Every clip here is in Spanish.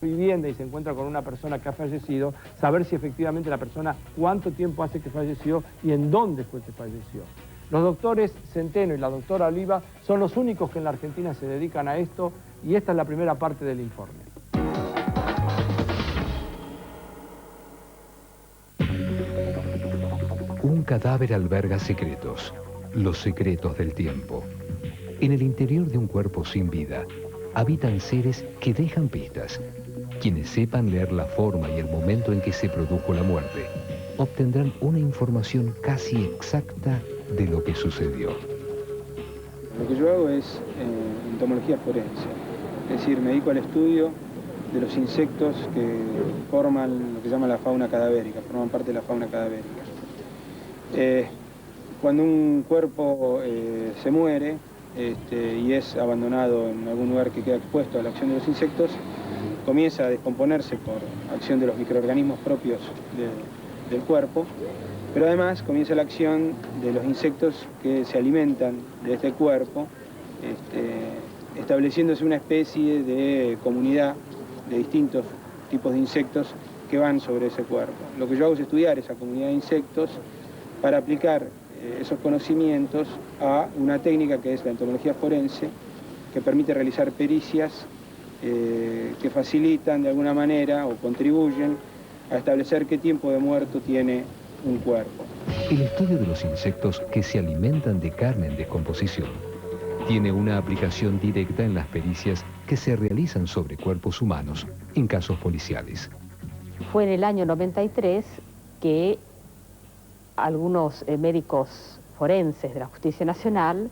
vivienda y se encuentra con una persona que ha fallecido, saber si efectivamente la persona cuánto tiempo hace que falleció y en dónde fue que falleció. Los doctores Centeno y la doctora Oliva son los únicos que en la Argentina se dedican a esto y esta es la primera parte del informe. Un cadáver alberga secretos, los secretos del tiempo. En el interior de un cuerpo sin vida, habitan seres que dejan pistas. Quienes sepan leer la forma y el momento en que se produjo la muerte, obtendrán una información casi exacta de lo que sucedió. Lo que yo hago es entomología forense, es decir, me dedico al estudio de los insectos que forman lo que se llama la fauna cadavérica, forman parte de la fauna cadavérica. Cuando un cuerpo se muere y es abandonado en algún lugar que queda expuesto a la acción de los insectos, comienza a descomponerse por acción de los microorganismos propios del cuerpo, pero además comienza la acción de los insectos que se alimentan de este cuerpo, estableciéndose una especie de comunidad de distintos tipos de insectos que van sobre ese cuerpo. Lo que yo hago es estudiar esa comunidad de insectos para aplicar esos conocimientos a una técnica que es la entomología forense, que permite realizar pericias que facilitan de alguna manera o contribuyen a establecer qué tiempo de muerto tiene un cuerpo. El estudio de los insectos que se alimentan de carne en descomposición tiene una aplicación directa en las pericias que se realizan sobre cuerpos humanos en casos policiales. Fue en el año 93 que algunos médicos forenses de la Justicia Nacional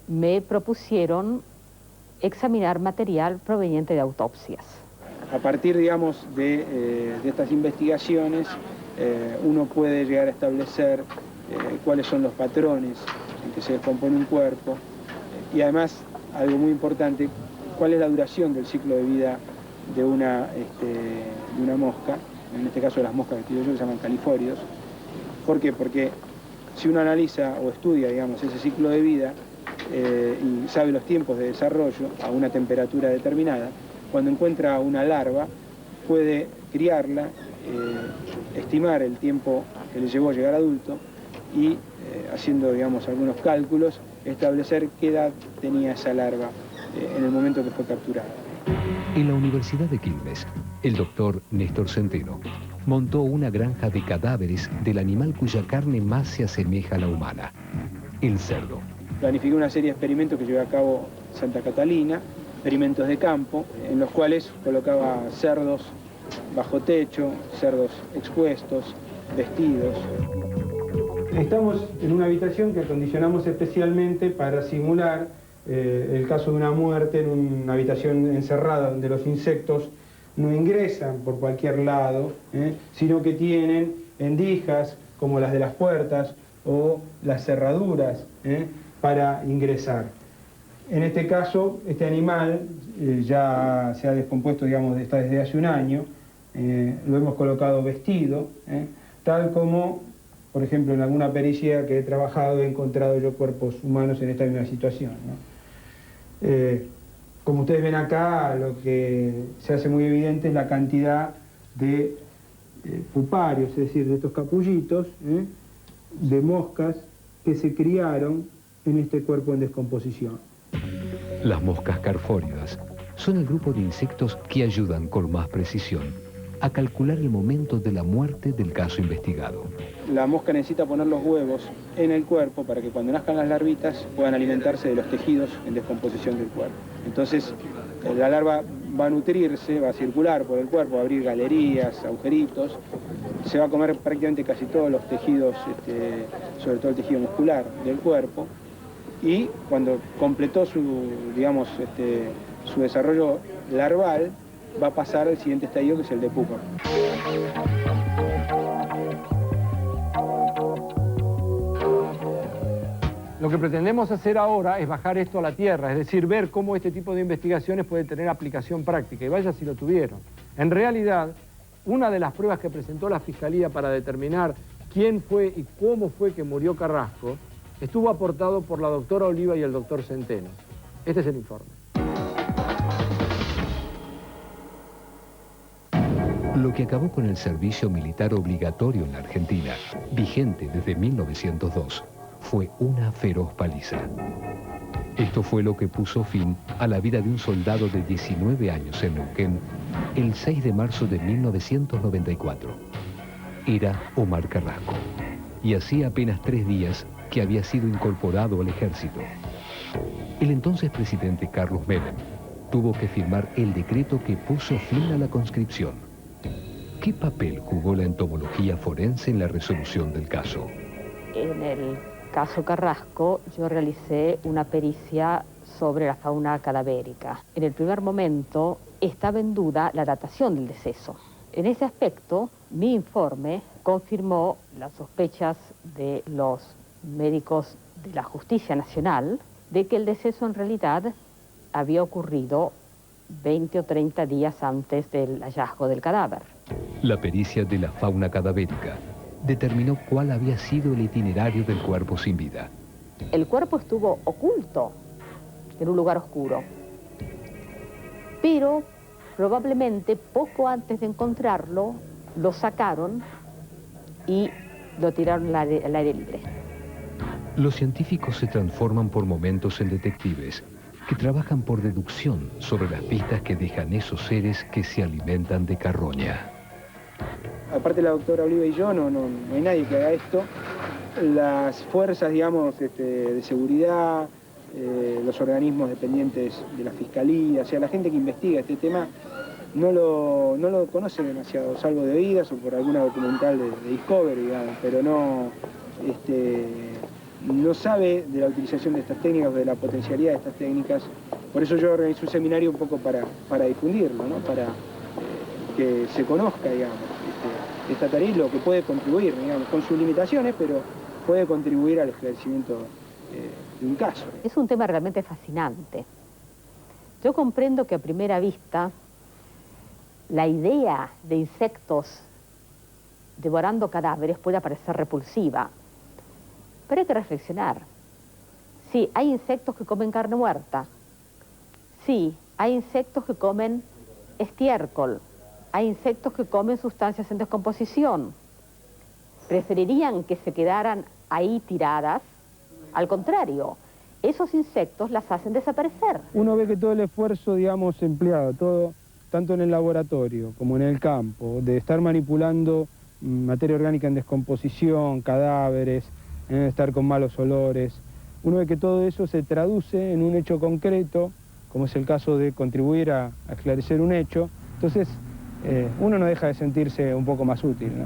me propusieron examinar material proveniente de autopsias. A partir, digamos, de estas investigaciones, uno puede llegar a establecer cuáles son los patrones en que se descompone un cuerpo y además, algo muy importante, cuál es la duración del ciclo de vida de una mosca, en este caso las moscas que estudio yo se llaman califóridos. ¿Por qué? Porque si uno analiza o estudia, digamos, ese ciclo de vida y sabe los tiempos de desarrollo a una temperatura determinada, cuando encuentra una larva puede criarla, estimar el tiempo que le llevó a llegar adulto y, haciendo, digamos, algunos cálculos, establecer qué edad tenía esa larva en el momento que fue capturada. En la Universidad de Quilmes, el doctor Néstor Centeno montó una granja de cadáveres del animal cuya carne más se asemeja a la humana, el cerdo. Planifiqué una serie de experimentos que llevé a cabo en Santa Catalina, experimentos de campo, en los cuales colocaba cerdos bajo techo, cerdos expuestos, vestidos. Estamos en una habitación que acondicionamos especialmente para simular el caso de una muerte en una habitación encerrada donde los insectos no ingresan por cualquier lado, sino que tienen endijas como las de las puertas o las cerraduras para ingresar. En este caso, este animal ya se ha descompuesto, digamos, está desde hace un año, lo hemos colocado vestido, tal como, por ejemplo, en alguna pericia que he trabajado he encontrado yo cuerpos humanos en esta misma situación, ¿no? Como ustedes ven acá, lo que se hace muy evidente es la cantidad de puparios, es decir, de estos capullitos, de moscas que se criaron en este cuerpo en descomposición. Las moscas carfóridas son el grupo de insectos que ayudan con más precisión a calcular el momento de la muerte del caso investigado. La mosca necesita poner los huevos en el cuerpo para que cuando nazcan las larvitas puedan alimentarse de los tejidos en descomposición del cuerpo. Entonces, la larva va a nutrirse, va a circular por el cuerpo, va a abrir galerías, agujeritos, se va a comer prácticamente casi todos los tejidos, sobre todo el tejido muscular del cuerpo, y cuando completó su, digamos, su desarrollo larval, va a pasar al siguiente estadio, que es el de pupa. Lo que pretendemos hacer ahora es bajar esto a la tierra, es decir, ver cómo este tipo de investigaciones puede tener aplicación práctica, y vaya si lo tuvieron. En realidad, una de las pruebas que presentó la Fiscalía para determinar quién fue y cómo fue que murió Carrasco, estuvo aportado por la doctora Oliva y el doctor Centeno. Este es el informe. Lo que acabó con el servicio militar obligatorio en la Argentina, vigente desde 1902, fue una feroz paliza. Esto fue lo que puso fin a la vida de un soldado de 19 años en Neuquén el 6 de marzo de 1994. Era Omar Carrasco, y hacía apenas 3 días que había sido incorporado al ejército. El entonces presidente Carlos Menem tuvo que firmar el decreto que puso fin a la conscripción. ¿Qué papel jugó la entomología forense en la resolución del caso? En el caso Carrasco, yo realicé una pericia sobre la fauna cadavérica. En el primer momento estaba en duda la datación del deceso. En ese aspecto, mi informe confirmó las sospechas de los médicos de la Justicia Nacional de que el deceso en realidad había ocurrido 20 o 30 días antes del hallazgo del cadáver. La pericia de la fauna cadavérica determinó cuál había sido el itinerario del cuerpo sin vida. El cuerpo estuvo oculto en un lugar oscuro, pero probablemente poco antes de encontrarlo, lo sacaron y lo tiraron al aire libre. Los científicos se transforman por momentos en detectives que trabajan por deducción sobre las pistas que dejan esos seres que se alimentan de carroña. Aparte de la doctora Oliva y yo, no hay nadie que haga esto. Las fuerzas, digamos, de seguridad, los organismos dependientes de la Fiscalía, o sea, la gente que investiga este tema no lo conoce demasiado, salvo de oídas o por alguna documental de Discovery, digamos, pero no sabe de la utilización de estas técnicas o de la potencialidad de estas técnicas. Por eso yo organizé un seminario un poco para difundirlo, ¿no? Para que se conozca, digamos, esta tarea y lo que puede contribuir, digamos, con sus limitaciones, pero puede contribuir al esclarecimiento de un caso. Es un tema realmente fascinante. Yo comprendo que a primera vista la idea de insectos devorando cadáveres puede parecer repulsiva, pero hay que reflexionar. Sí, hay insectos que comen carne muerta. Sí, hay insectos que comen estiércol. Hay insectos que comen sustancias en descomposición. ¿Preferirían que se quedaran ahí tiradas? Al contrario, esos insectos las hacen desaparecer. Uno ve que todo el esfuerzo, digamos, empleado, todo, tanto en el laboratorio como en el campo, de estar manipulando materia orgánica en descomposición, cadáveres, estar con malos olores, uno ve que todo eso se traduce en un hecho concreto, como es el caso de contribuir a esclarecer un hecho. Entonces, uno no deja de sentirse un poco más útil, ¿no?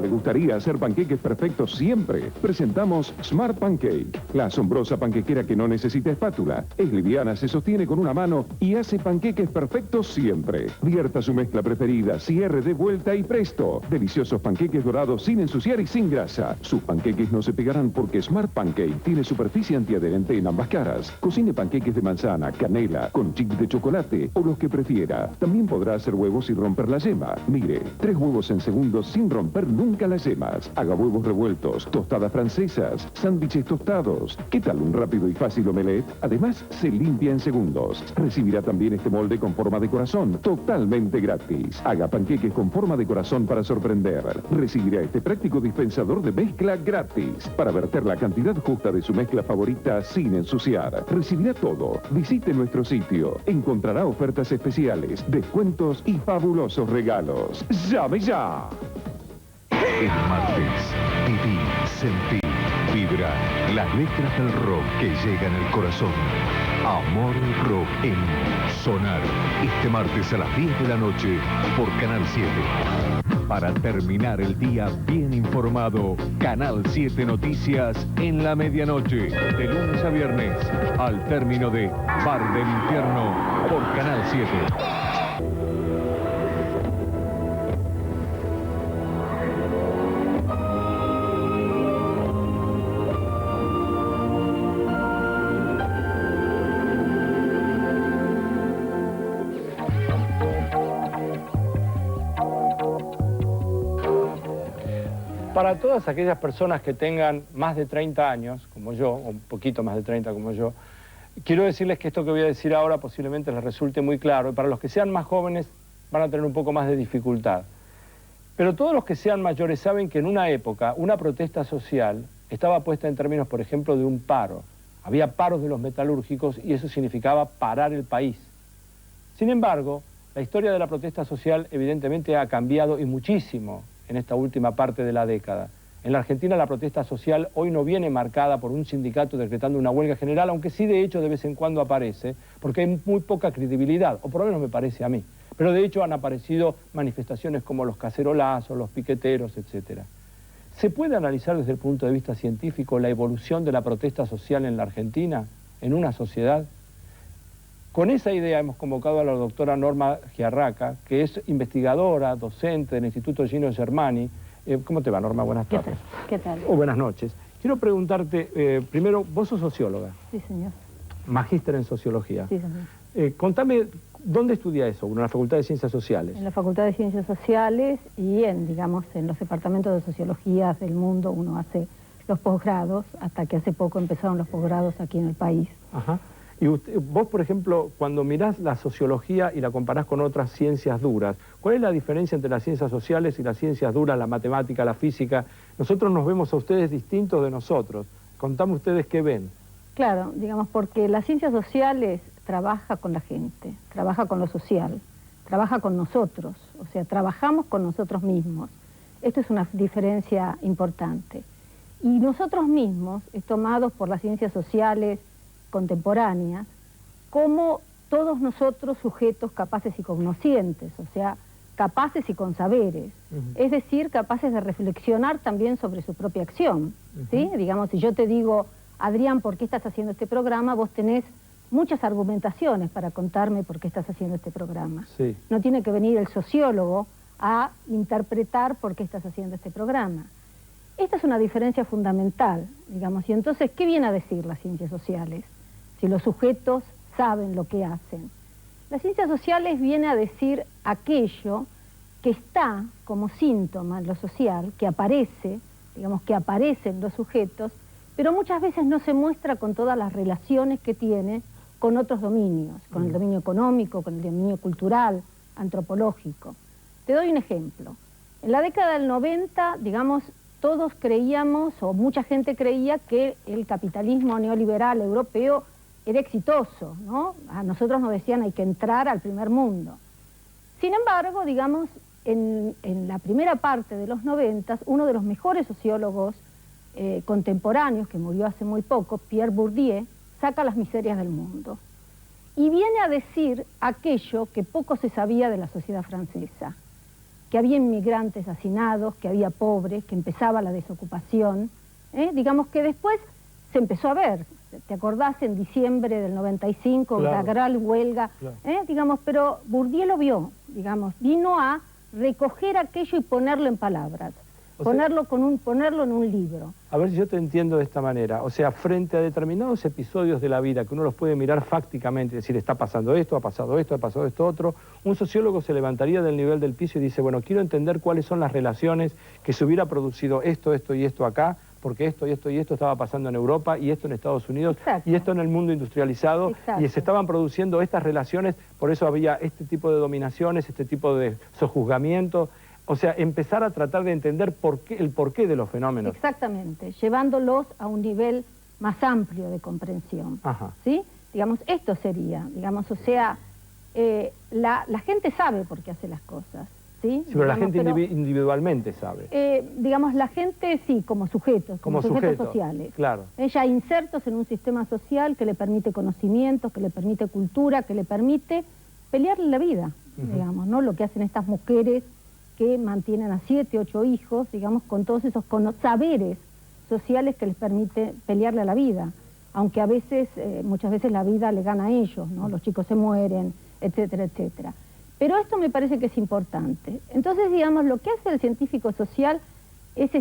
¿Le gustaría hacer panqueques perfectos siempre? Presentamos Smart Pancake, la asombrosa panquequera que no necesita espátula. Es liviana, se sostiene con una mano y hace panqueques perfectos siempre. Vierta su mezcla preferida, cierre de vuelta y presto. Deliciosos panqueques dorados sin ensuciar y sin grasa. Sus panqueques no se pegarán porque Smart Pancake tiene superficie antiadherente en ambas caras. Cocine panqueques de manzana, canela, con chip de chocolate o los que prefiera. También podrá hacer huevos sin romper la yema. Mire, 3 huevos en segundos sin romper nunca las yemas. Haga huevos revueltos, tostadas francesas, sándwiches tostados. ¿Qué tal un rápido y fácil omelette? Además, se limpia en segundos. Recibirá también este molde con forma de corazón, totalmente gratis. Haga panqueques con forma de corazón para sorprender. Recibirá este práctico dispensador de mezcla gratis para verter la cantidad justa de su mezcla favorita sin ensuciar. Recibirá todo. Visite nuestro sitio. Encontrará ofertas especiales, descuentos y fabulosos regalos. ¡Llame ya! El martes, viví, sentí, vibra las letras del rock que llegan al corazón. Amor Rock en Sonar, este martes a las 10 de la noche por Canal 7. Para terminar el día bien informado, Canal 7 Noticias en la medianoche, de lunes a viernes, al término de Bar del Infierno por Canal 7. Para todas aquellas personas que tengan más de 30 años, como yo, o un poquito más de 30 como yo, Quiero decirles que esto que voy a decir ahora posiblemente les resulte muy claro, y para los que sean más jóvenes van a tener un poco más de dificultad. Pero todos los que sean mayores saben que en una época una protesta social estaba puesta en términos, por ejemplo, de un paro. Había paros de los metalúrgicos y eso significaba parar el país. Sin embargo, la historia de la protesta social evidentemente ha cambiado y muchísimo en esta última parte de la década. En la Argentina la protesta social hoy no viene marcada por un sindicato decretando una huelga general, aunque sí de hecho de vez en cuando aparece, porque hay muy poca credibilidad, o por lo menos me parece a mí. Pero de hecho han aparecido manifestaciones como los cacerolazos, los piqueteros, etc. ¿Se puede analizar desde el punto de vista científico la evolución de la protesta social en la Argentina, en una sociedad? Con esa idea hemos convocado a la doctora Norma Giarraca, que es investigadora, docente del Instituto Gino Germani. ¿Cómo te va, Norma? Buenas tardes. ¿Qué tal? Buenas noches. Quiero preguntarte, primero, vos sos socióloga. Sí, señor. Magíster en sociología. Sí, señor. Contame, ¿dónde estudia eso? ¿En la Facultad de Ciencias Sociales? En la Facultad de Ciencias Sociales y en los departamentos de sociología del mundo uno hace los posgrados, hasta que hace poco empezaron los posgrados aquí en el país. Ajá. Y vos, por ejemplo, cuando mirás la sociología y la comparás con otras ciencias duras, ¿cuál es la diferencia entre las ciencias sociales y las ciencias duras, la matemática, la física? Nosotros nos vemos a ustedes distintos de nosotros. Contame ustedes qué ven. Claro, digamos, porque las ciencias sociales trabaja con la gente, trabaja con lo social, trabaja con nosotros, o sea, trabajamos con nosotros mismos. Esto es una diferencia importante. Y nosotros mismos, tomados por las ciencias sociales contemporáneas, como todos nosotros sujetos capaces y cognoscientes, o sea, capaces y con saberes, es decir, capaces de reflexionar también sobre su propia acción, ¿sí? Digamos, si yo te digo, Adrián, ¿por qué estás haciendo este programa? Vos tenés muchas argumentaciones para contarme por qué estás haciendo este programa. Sí. No tiene que venir el sociólogo a interpretar por qué estás haciendo este programa. Esta es una diferencia fundamental, digamos, y entonces, ¿qué viene a decir las ciencias sociales? Si los sujetos saben lo que hacen. Las ciencias sociales viene a decir aquello que está como síntoma en lo social, que aparece, digamos, que aparece en los sujetos, pero muchas veces no se muestra con todas las relaciones que tiene con otros dominios, con el dominio económico, con el dominio cultural, antropológico. Te doy un ejemplo. En la década del 90, digamos, todos creíamos, o mucha gente creía, que el capitalismo neoliberal europeo era exitoso, ¿no? A nosotros nos decían hay que entrar al primer mundo. Sin embargo, digamos, en la primera parte de los 90, uno de los mejores sociólogos contemporáneos, que murió hace muy poco, Pierre Bourdieu, saca Las miserias del mundo. Y viene a decir aquello que poco se sabía de la sociedad francesa, que había inmigrantes hacinados, que había pobres, que empezaba la desocupación, digamos que después se empezó a ver. ¿Te acordás en diciembre del 95, claro, la gran huelga? Claro. Digamos, pero Bourdieu lo vio, digamos, vino a recoger aquello y ponerlo en palabras, ponerlo en un libro. A ver si yo te entiendo de esta manera. O sea, frente a determinados episodios de la vida que uno los puede mirar fácticamente, decir, está pasando esto, ha pasado esto otro, un sociólogo se levantaría del nivel del piso y dice, bueno, quiero entender cuáles son las relaciones que se hubiera producido esto y esto acá, porque esto y esto estaba pasando en Europa y esto en Estados Unidos. Exacto. Y esto en el mundo industrializado. Exacto. Y se estaban produciendo estas relaciones, por eso había este tipo de dominaciones, este tipo de sojuzgamiento. O sea, empezar a tratar de entender el porqué de los fenómenos. Exactamente, llevándolos a un nivel más amplio de comprensión. Ajá. ¿Sí? Digamos, esto sería, digamos, o sea, la gente sabe por qué hace las cosas. ¿Sí? Sí, pero la gente individualmente sabe. Digamos, la gente sí, como sujetos sociales. Claro. Ya insertos en un sistema social que le permite conocimientos, que le permite cultura, que le permite pelearle la vida, digamos, ¿no? Lo que hacen estas mujeres que mantienen a 7, 8 hijos, digamos, con todos esos saberes sociales que les permite pelearle a la vida, aunque a veces, muchas veces la vida le gana a ellos, ¿no? Los chicos se mueren, etcétera, etcétera. Pero esto me parece que es importante. Entonces, digamos, lo que hace el científico social es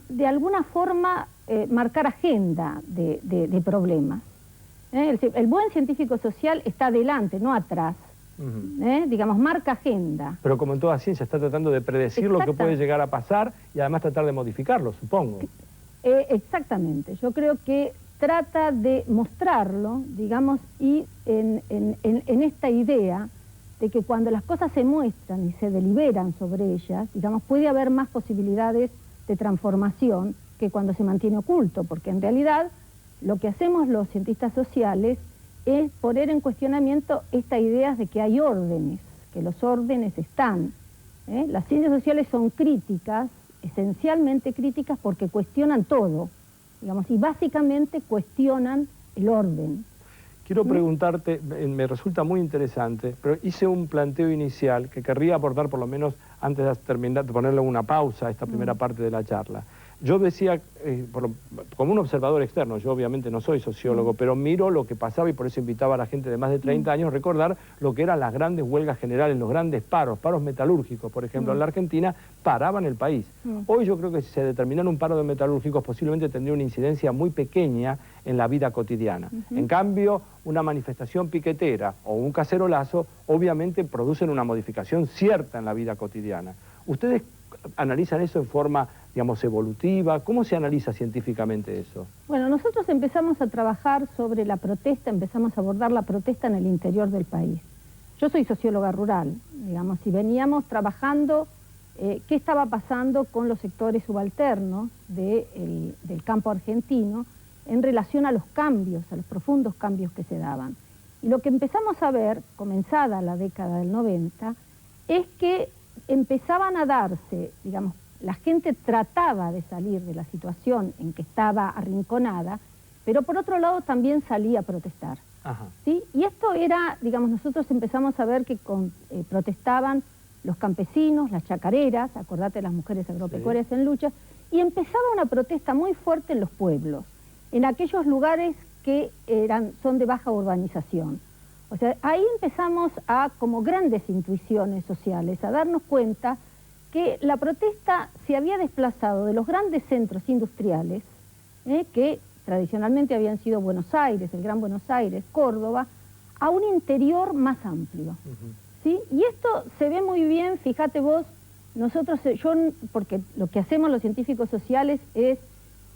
de alguna forma marcar agenda de problemas. El buen científico social está adelante, no atrás. Digamos, marca agenda. Pero como en toda ciencia está tratando de predecir lo que puede llegar a pasar y además tratar de modificarlo, supongo. Exactamente. Yo creo que trata de mostrarlo, digamos, y en esta idea de que cuando las cosas se muestran y se deliberan sobre ellas, digamos, puede haber más posibilidades de transformación que cuando se mantiene oculto, porque en realidad lo que hacemos los cientistas sociales es poner en cuestionamiento esta idea de que hay órdenes, que los órdenes están. Las ciencias sociales son críticas, esencialmente críticas, porque cuestionan todo, digamos, y básicamente cuestionan el orden. Quiero preguntarte, me resulta muy interesante, pero hice un planteo inicial que querría abordar por lo menos antes de terminar, de ponerle una pausa a esta primera parte de la charla. Yo decía, como un observador externo, yo obviamente no soy sociólogo, pero miro lo que pasaba y por eso invitaba a la gente de más de 30 años a recordar lo que eran las grandes huelgas generales, los grandes paros metalúrgicos, por ejemplo, en la Argentina, paraban el país. Hoy yo creo que si se determinara un paro de metalúrgicos posiblemente tendría una incidencia muy pequeña en la vida cotidiana. En cambio, una manifestación piquetera o un cacerolazo obviamente producen una modificación cierta en la vida cotidiana. ¿Ustedes analizan eso en forma, digamos, evolutiva? ¿Cómo se analiza científicamente eso? Bueno, nosotros empezamos a trabajar sobre la protesta, empezamos a abordar la protesta en el interior del país. Yo soy socióloga rural, digamos, y veníamos trabajando qué estaba pasando con los sectores subalternos del campo argentino en relación a los cambios, a los profundos cambios que se daban. Y lo que empezamos a ver, comenzada la década del 90, es que empezaban a darse, digamos, la gente trataba de salir de la situación en que estaba arrinconada, pero por otro lado también salía a protestar. ¿Sí? Y esto era, digamos, nosotros empezamos a ver que protestaban los campesinos, las chacareras, acordate de las mujeres agropecuarias en lucha, y empezaba una protesta muy fuerte en los pueblos, en aquellos lugares que son de baja urbanización. O sea, ahí empezamos a, como grandes intuiciones sociales, a darnos cuenta que la protesta se había desplazado de los grandes centros industriales, que tradicionalmente habían sido Buenos Aires, el Gran Buenos Aires, Córdoba, a un interior más amplio. ¿Sí? Y esto se ve muy bien, fíjate vos, nosotros, porque lo que hacemos los científicos sociales es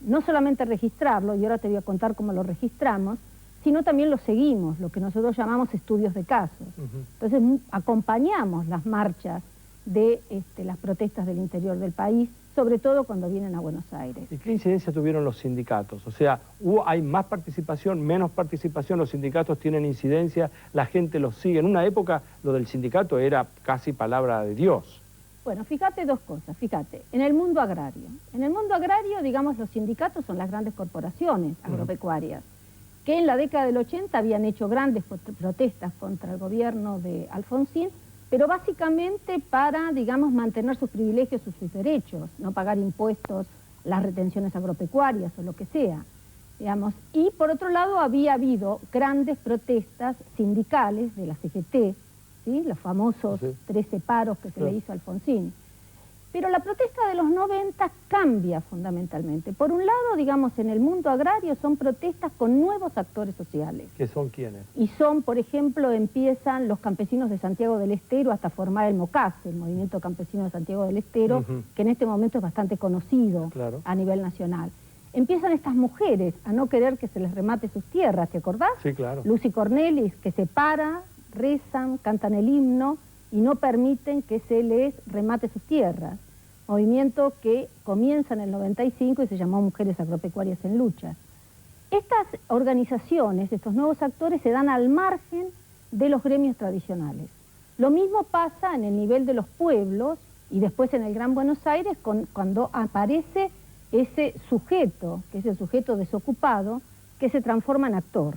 no solamente registrarlo, y ahora te voy a contar cómo lo registramos, sino también lo seguimos, lo que nosotros llamamos estudios de casos. Entonces acompañamos las marchas de las protestas del interior del país, sobre todo cuando vienen a Buenos Aires. ¿Y qué incidencia tuvieron los sindicatos? O sea, ¿hay más participación, menos participación? ¿Los sindicatos tienen incidencia? ¿La gente los sigue? En una época lo del sindicato era casi palabra de Dios. Bueno, fíjate dos cosas, fíjate, en el mundo agrario. En el mundo agrario, digamos, los sindicatos son las grandes corporaciones agropecuarias, que en la década del 80 habían hecho grandes protestas contra el gobierno de Alfonsín, pero básicamente para, digamos, mantener sus privilegios y sus derechos, no pagar impuestos, las retenciones agropecuarias o lo que sea, digamos. Y por otro lado había habido grandes protestas sindicales de la CGT, ¿sí? Los famosos 13 paros que se le hizo a Alfonsín. Pero la protesta de los 90 cambia fundamentalmente. Por un lado, digamos, en el mundo agrario son protestas con nuevos actores sociales. ¿Qué son quiénes? Y son, por ejemplo, empiezan los campesinos de Santiago del Estero hasta formar el MOCASE, el Movimiento Campesino de Santiago del Estero, que en este momento es bastante conocido a nivel nacional. Empiezan estas mujeres a no querer que se les remate sus tierras, ¿te acordás? Sí, claro. Lucy Cornelis, que se para, rezan, cantan el himno y no permiten que se les remate sus tierras. Movimiento que comienza en el 95 y se llamó Mujeres Agropecuarias en Lucha. Estas organizaciones, estos nuevos actores, se dan al margen de los gremios tradicionales. Lo mismo pasa en el nivel de los pueblos y después en el Gran Buenos Aires cuando aparece ese sujeto, que es el sujeto desocupado, que se transforma en actor.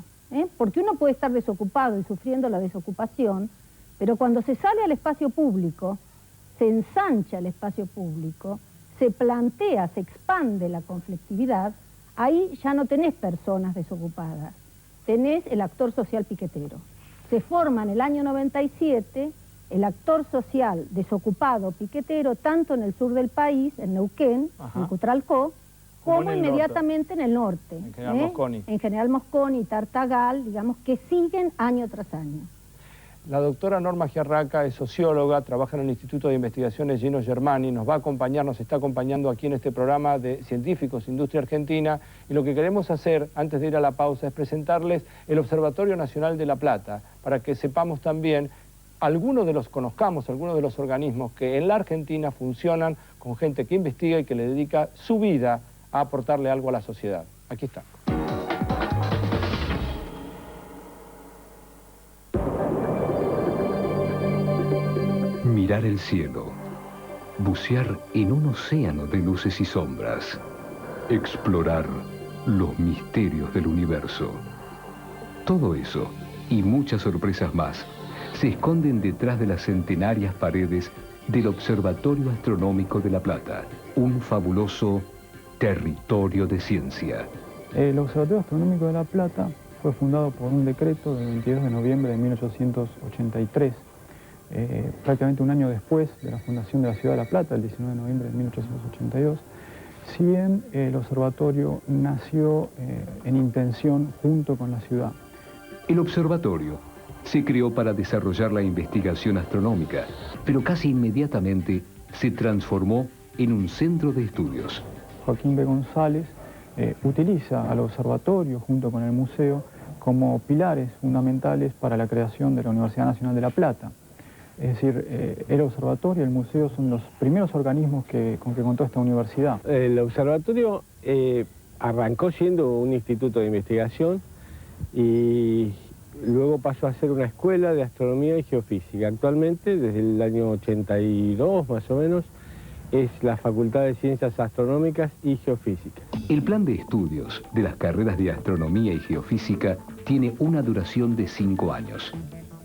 Porque uno puede estar desocupado y sufriendo la desocupación, pero cuando se sale al espacio público, se ensancha el espacio público, se plantea, se expande la conflictividad, ahí ya no tenés personas desocupadas, tenés el actor social piquetero. Se forma en el año 97 el actor social desocupado piquetero, tanto en el sur del país, en Neuquén, en Cutralcó, como inmediatamente en el norte. En General Mosconi. En General Mosconi y Tartagal, digamos, que siguen año tras año. La doctora Norma Giarraca es socióloga, trabaja en el Instituto de Investigaciones Gino Germani, nos va a acompañar, nos está acompañando aquí en este programa de Científicos Industria Argentina, y lo que queremos hacer antes de ir a la pausa es presentarles el Observatorio Nacional de La Plata, para que sepamos también conozcamos algunos de los organismos que en la Argentina funcionan con gente que investiga y que le dedica su vida a aportarle algo a la sociedad. Aquí está. Mirar el cielo, bucear en un océano de luces y sombras, explorar los misterios del universo. Todo eso y muchas sorpresas más se esconden detrás de las centenarias paredes del Observatorio Astronómico de La Plata, un fabuloso territorio de ciencia. El Observatorio Astronómico de La Plata fue fundado por un decreto del 22 de noviembre de 1883, prácticamente un año después de la fundación de la ciudad de La Plata, el 19 de noviembre de 1882, si bien el observatorio nació en intención junto con la ciudad. El observatorio se creó para desarrollar la investigación astronómica, pero casi inmediatamente se transformó en un centro de estudios. Joaquín B. González utiliza al observatorio junto con el museo como pilares fundamentales para la creación de la Universidad Nacional de La Plata. Es decir, el observatorio y el museo son los primeros organismos con que contó esta universidad. El observatorio arrancó siendo un instituto de investigación y luego pasó a ser una escuela de astronomía y geofísica. Actualmente, desde el año 82 más o menos, es la Facultad de Ciencias Astronómicas y Geofísicas. El plan de estudios de las carreras de astronomía y geofísica tiene una duración de 5 años.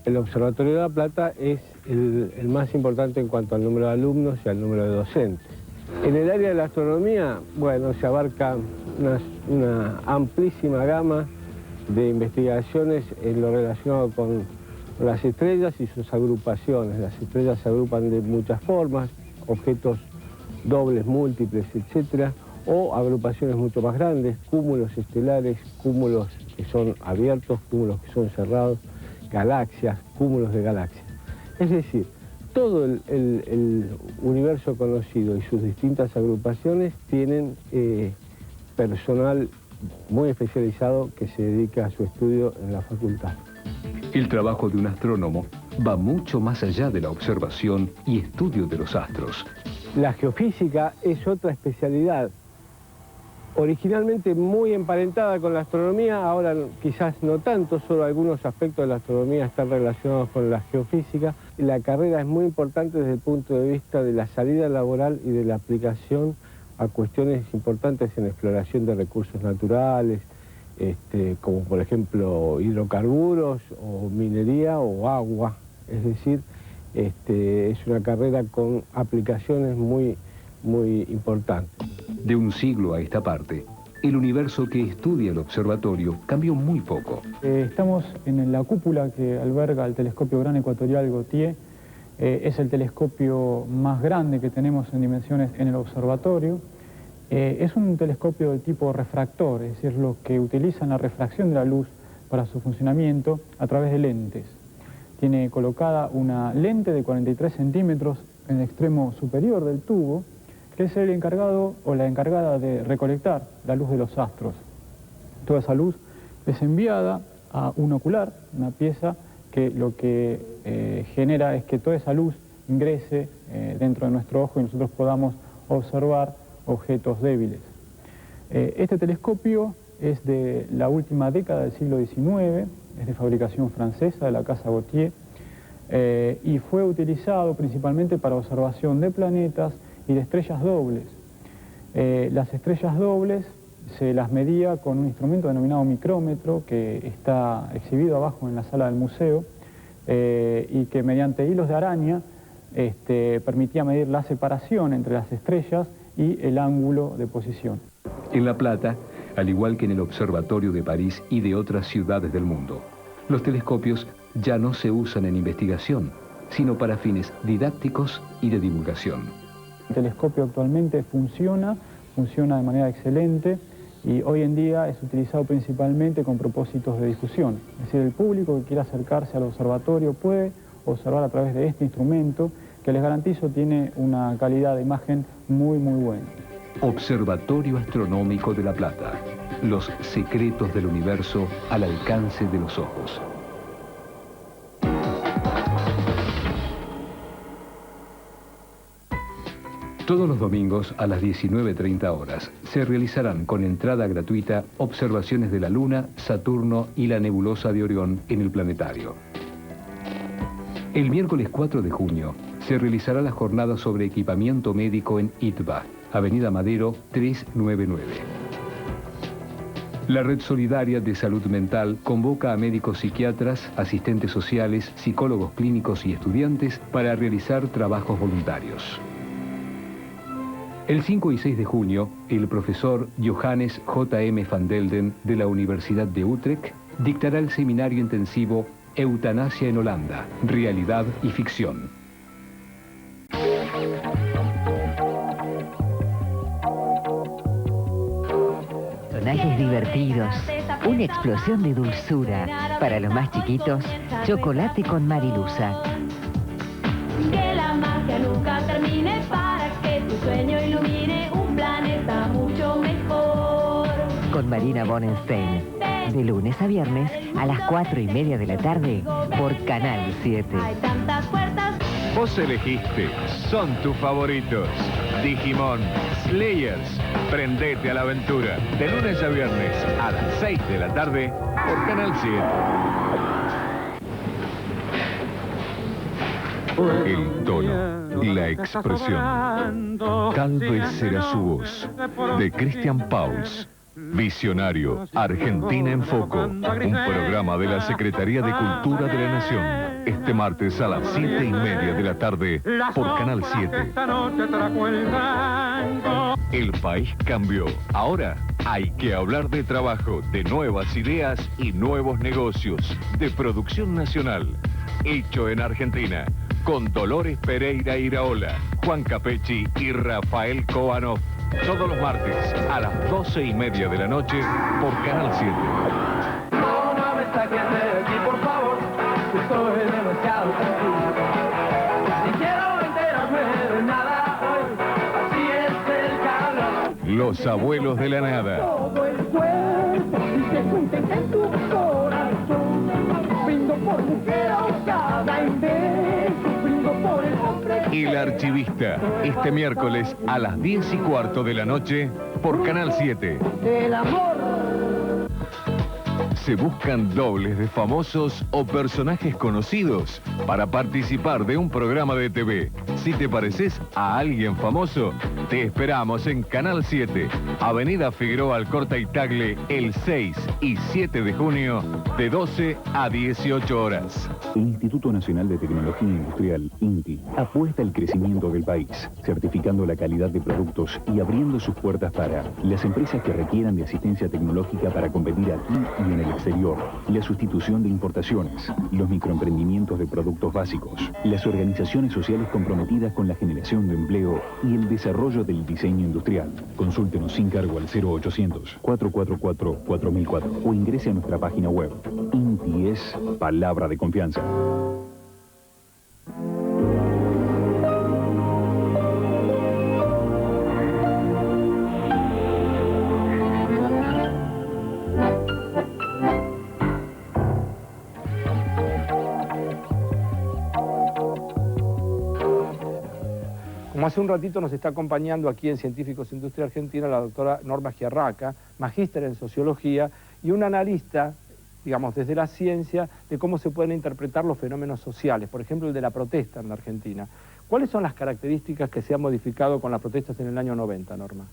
El Observatorio de La Plata es el más importante en cuanto al número de alumnos y al número de docentes. En el área de la astronomía, bueno, se abarca una amplísima gama de investigaciones en lo relacionado con las estrellas y sus agrupaciones. Las estrellas se agrupan de muchas formas, objetos dobles, múltiples, etcétera, o agrupaciones mucho más grandes, cúmulos estelares, cúmulos que son abiertos, cúmulos que son cerrados, galaxias, cúmulos de galaxias. Es decir, todo el universo conocido y sus distintas agrupaciones tienen personal muy especializado que se dedica a su estudio en la facultad. El trabajo de un astrónomo va mucho más allá de la observación y estudio de los astros. La geofísica es otra especialidad, originalmente muy emparentada con la astronomía, ahora quizás no tanto, solo algunos aspectos de la astronomía están relacionados con la geofísica. La carrera es muy importante desde el punto de vista de la salida laboral y de la aplicación a cuestiones importantes en exploración de recursos naturales, como por ejemplo hidrocarburos o minería o agua. Es decir, es una carrera con aplicaciones muy importantes. De un siglo a esta parte, el universo que estudia el observatorio cambió muy poco. Estamos en la cúpula que alberga el telescopio Gran Ecuatorial Gautier. Es el telescopio más grande que tenemos en dimensiones en el observatorio. Es un telescopio del tipo refractor, es decir, lo que utiliza la refracción de la luz para su funcionamiento a través de lentes. Tiene colocada una lente de 43 centímetros en el extremo superior del tubo, que es el encargado o la encargada de recolectar la luz de los astros. Toda esa luz es enviada a un ocular, una pieza que lo que genera es que toda esa luz ingrese dentro de nuestro ojo y nosotros podamos observar objetos débiles. Este telescopio es de la última década del siglo XIX, es de fabricación francesa de la casa Gautier, y fue utilizado principalmente para observación de planetas y de estrellas dobles. Las estrellas dobles se las medía con un instrumento denominado micrómetro que está exhibido abajo en la sala del museo y que mediante hilos de araña permitía medir la separación entre las estrellas y el ángulo de posición. En La Plata, al igual que en el Observatorio de París y de otras ciudades del mundo, los telescopios ya no se usan en investigación, sino para fines didácticos y de divulgación. El telescopio actualmente funciona de manera excelente, y hoy en día es utilizado principalmente con propósitos de difusión. Es decir, el público que quiera acercarse al observatorio puede observar a través de este instrumento que les garantizo tiene una calidad de imagen muy buena. Observatorio Astronómico de La Plata. Los secretos del universo al alcance de los ojos. Todos los domingos a las 19:30 horas se realizarán con entrada gratuita observaciones de la Luna, Saturno y la nebulosa de Orión en el planetario. El miércoles 4 de junio se realizará la jornada sobre equipamiento médico en ITBA, Avenida Madero 399. La Red Solidaria de Salud Mental convoca a médicos psiquiatras, asistentes sociales, psicólogos clínicos y estudiantes para realizar trabajos voluntarios. El 5 y 6 de junio, el profesor Johannes J.M. van Delden de la Universidad de Utrecht dictará el seminario intensivo Eutanasia en Holanda, Realidad y Ficción. Personajes divertidos, una explosión de dulzura. Para los más chiquitos, chocolate con Marilusa. Que la magia nunca termine para que tu sueño ilumine un planeta mucho mejor. Con Marina Bonenstein, de lunes a viernes a las 4:30 de la tarde por Canal 7. Hay tantas puertas. Vos elegiste, son tus favoritos. Digimon, Slayers, prendete a la aventura. De lunes a viernes a las 6 de la tarde por Canal 7. El tono, la expresión. Tal vez será su voz. De Christian Pauls. Visionario, Argentina en Foco. Un programa de la Secretaría de Cultura de la Nación. Este martes a las 7:30 de la tarde por Canal 7. El país cambió. Ahora hay que hablar de trabajo, de nuevas ideas y nuevos negocios. De producción nacional. Hecho en Argentina. Con Dolores Pereira Iraola, Juan Capecci y Rafael Koanov. Todos los martes a las 12:30 de la noche por Canal 7. No me saques de aquí, por favor, estoy demasiado tranquilo. Si quiero enterarme de nada hoy, así es el calor. Los abuelos de la nada. Todo el cuerpo dice junten en tu corazón. Brindo por mujer ahogada en besos, brindo por el hombre. El Archivista, este miércoles a las 10:15 de la noche por Canal 7. El amor. Se buscan dobles de famosos o personajes conocidos para participar de un programa de TV. Si te pareces a alguien famoso, te esperamos en Canal 7, Avenida Figueroa Alcorta y Tagle, el 6 y 7 de junio, de 12 a 18 horas. El Instituto Nacional de Tecnología Industrial, INTI, apuesta al crecimiento del país, certificando la calidad de productos y abriendo sus puertas para las empresas que requieran de asistencia tecnológica para competir aquí y en el exterior, la sustitución de importaciones, los microemprendimientos de productos básicos, las organizaciones sociales comprometidas con la generación de empleo y el desarrollo del diseño industrial. Consúltenos sin cargo al 0800 444 4004 o ingrese a nuestra página web. INTI es palabra de confianza. Como hace un ratito nos está acompañando aquí en Científicos Industria Argentina la doctora Norma Giarraca, magíster en Sociología y un analista, digamos, desde la ciencia de cómo se pueden interpretar los fenómenos sociales, por ejemplo el de la protesta en la Argentina. ¿Cuáles son las características que se han modificado con las protestas en el año 90, Norma?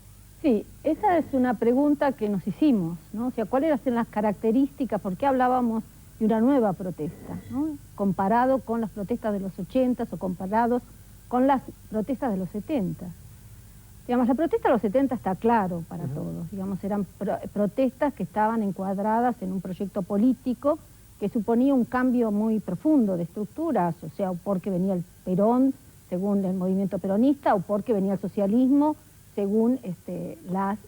Sí, esa es una pregunta que nos hicimos, ¿no? O sea, ¿cuáles eran las características? ¿Por qué hablábamos de una nueva protesta, ¿no? Comparado con las protestas de los 80 o comparados con las protestas de los 70. Digamos, la protesta de los 70 está claro para todos, digamos, eran protestas que estaban encuadradas en un proyecto político que suponía un cambio muy profundo de estructuras, o sea, o porque venía el Perón, según el movimiento peronista, o porque venía el socialismo, según las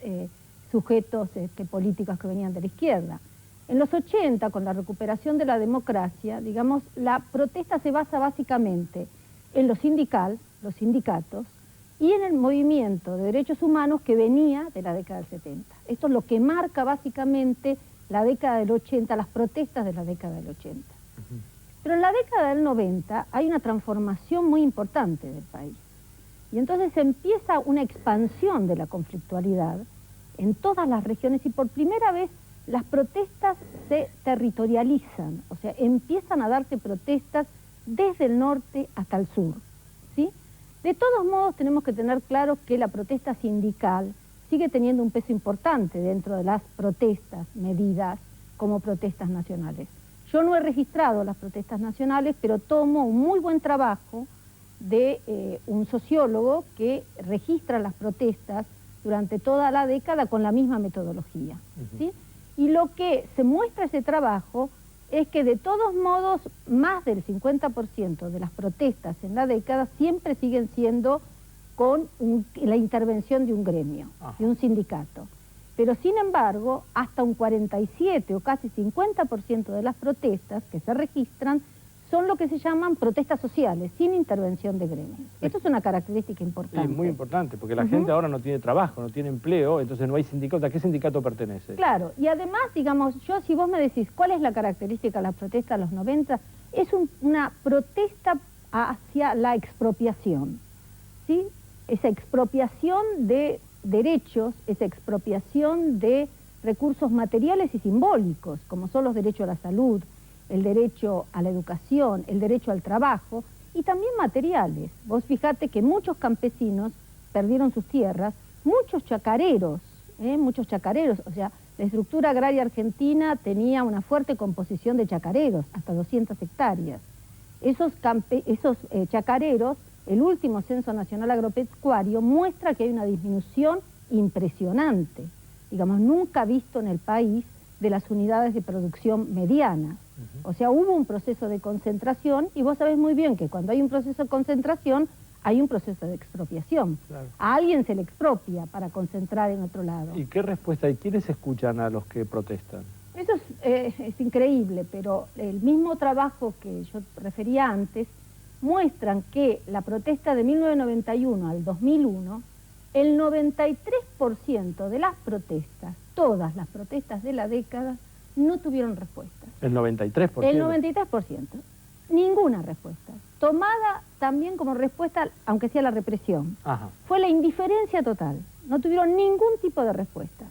sujetos políticos que venían de la izquierda. En los 80, con la recuperación de la democracia, digamos, la protesta se basa básicamente en lo sindical, los sindicatos, y en el movimiento de derechos humanos que venía de la década del 70. Esto es lo que marca básicamente la década del 80, las protestas de la década del 80. Pero en la década del 90 hay una transformación muy importante del país. Y entonces empieza una expansión de la conflictualidad en todas las regiones y por primera vez las protestas se territorializan, o sea, empiezan a darse protestas desde el norte hasta el sur, ¿sí? De todos modos tenemos que tener claro que la protesta sindical sigue teniendo un peso importante dentro de las protestas medidas como protestas nacionales. Yo no he registrado las protestas nacionales, pero tomo un muy buen trabajo de un sociólogo que registra las protestas durante toda la década con la misma metodología, ¿sí? Y lo que se muestra ese trabajo es que de todos modos más del 50% de las protestas en la década siempre siguen siendo con la intervención de un gremio, de un sindicato. Pero sin embargo, hasta un 47 o casi 50% de las protestas que se registran son lo que se llaman protestas sociales, sin intervención de gremios. Esto es una característica importante. Sí, muy importante, porque la gente ahora no tiene trabajo, no tiene empleo, entonces no hay sindicato. ¿A qué sindicato pertenece? Claro, y además, digamos, si vos me decís cuál es la característica de la protesta de los 90, es una protesta hacia la expropiación, ¿sí? Esa expropiación de derechos, esa expropiación de recursos materiales y simbólicos, como son los derechos a la salud, el derecho a la educación, el derecho al trabajo, y también materiales. Vos fijate que muchos campesinos perdieron sus tierras, muchos chacareros, o sea, la estructura agraria argentina tenía una fuerte composición de chacareros, hasta 200 hectáreas. Esos chacareros, el último Censo Nacional Agropecuario muestra que hay una disminución impresionante, digamos, nunca visto en el país, de las unidades de producción medianas. O sea, hubo un proceso de concentración y vos sabés muy bien que cuando hay un proceso de concentración hay un proceso de expropiación. Claro. A alguien se le expropia para concentrar en otro lado. ¿Y qué respuesta hay? ¿Quiénes escuchan a los que protestan? Eso es increíble, pero el mismo trabajo que yo refería antes muestran que la protesta de 1991 al 2001, el 93% de las protestas, todas las protestas de la década, no tuvieron respuesta. ¿El 93%? El 93%. Ninguna respuesta. Tomada también como respuesta, aunque sea la represión. Ajá. Fue la indiferencia total. No tuvieron ningún tipo de respuesta.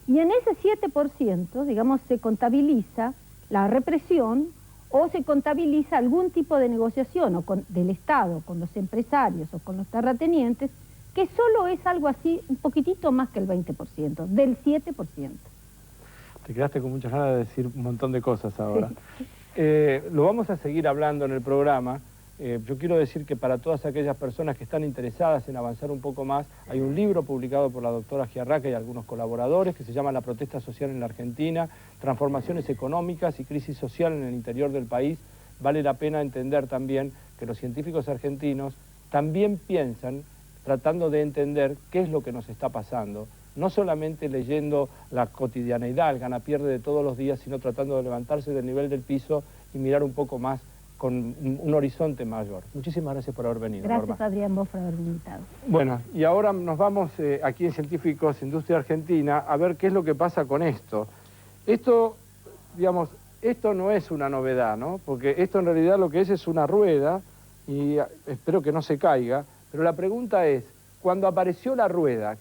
Y en ese 7%, digamos, se contabiliza la represión o se contabiliza algún tipo de negociación o del Estado con los empresarios o con los terratenientes, que solo es algo así, un poquitito más que el 20%, del 7%. Te quedaste con muchas ganas de decir un montón de cosas ahora. Sí. Lo vamos a seguir hablando en el programa. Yo quiero decir que para todas aquellas personas que están interesadas en avanzar un poco más, hay un libro publicado por la doctora Giarraca y algunos colaboradores que se llama La protesta social en la Argentina, transformaciones económicas y crisis social en el interior del país. Vale la pena entender también que los científicos argentinos también piensan tratando de entender qué es lo que nos está pasando, no solamente leyendo la cotidianeidad, el gana-pierde de todos los días, sino tratando de levantarse del nivel del piso y mirar un poco más con un horizonte mayor. Muchísimas gracias por haber venido, Gracias, Norma. Adrián, vos por haberme invitado. Bueno, y ahora nos vamos aquí en Científicos Industria Argentina a ver qué es lo que pasa con esto. Esto, digamos, esto no es una novedad, ¿no? Porque esto en realidad lo que es una rueda y espero que no se caiga, pero la pregunta es, cuando apareció la rueda,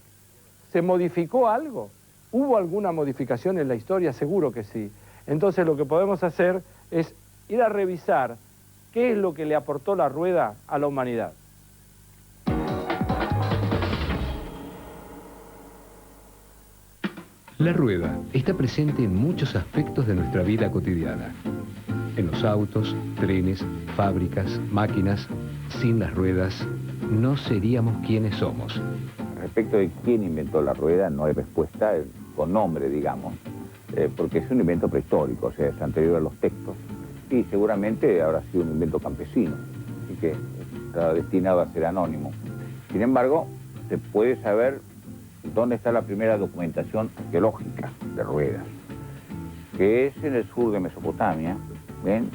¿se modificó algo? ¿Hubo alguna modificación en la historia? Seguro que sí. Entonces lo que podemos hacer es ir a revisar qué es lo que le aportó la rueda a la humanidad. La rueda está presente en muchos aspectos de nuestra vida cotidiana. En los autos, trenes, fábricas, máquinas. Sin las ruedas, no seríamos quienes somos. Respecto de quién inventó la rueda, no hay respuesta con nombre, digamos, porque es un invento prehistórico, o sea, es anterior a los textos, y seguramente habrá sido un invento campesino, y que está destinado a ser anónimo. Sin embargo, se puede saber ¿Dónde está la primera documentación arqueológica de ruedas? Que es en el sur de Mesopotamia, ¿ven?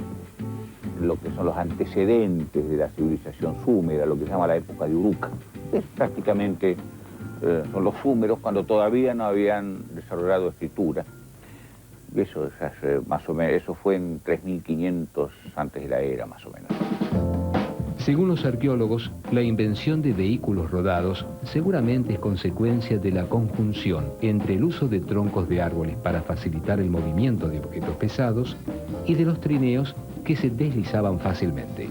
Lo que son los antecedentes de la civilización súmera, lo que se llama la época de Uruk. Es prácticamente, son los súmeros cuando todavía no habían desarrollado escritura. Eso es hace, más o menos, eso fue en 3500 antes de la era, más o menos. Según los arqueólogos, la invención de vehículos rodados seguramente es consecuencia de la conjunción entre el uso de troncos de árboles para facilitar el movimiento de objetos pesados y de los trineos que se deslizaban fácilmente.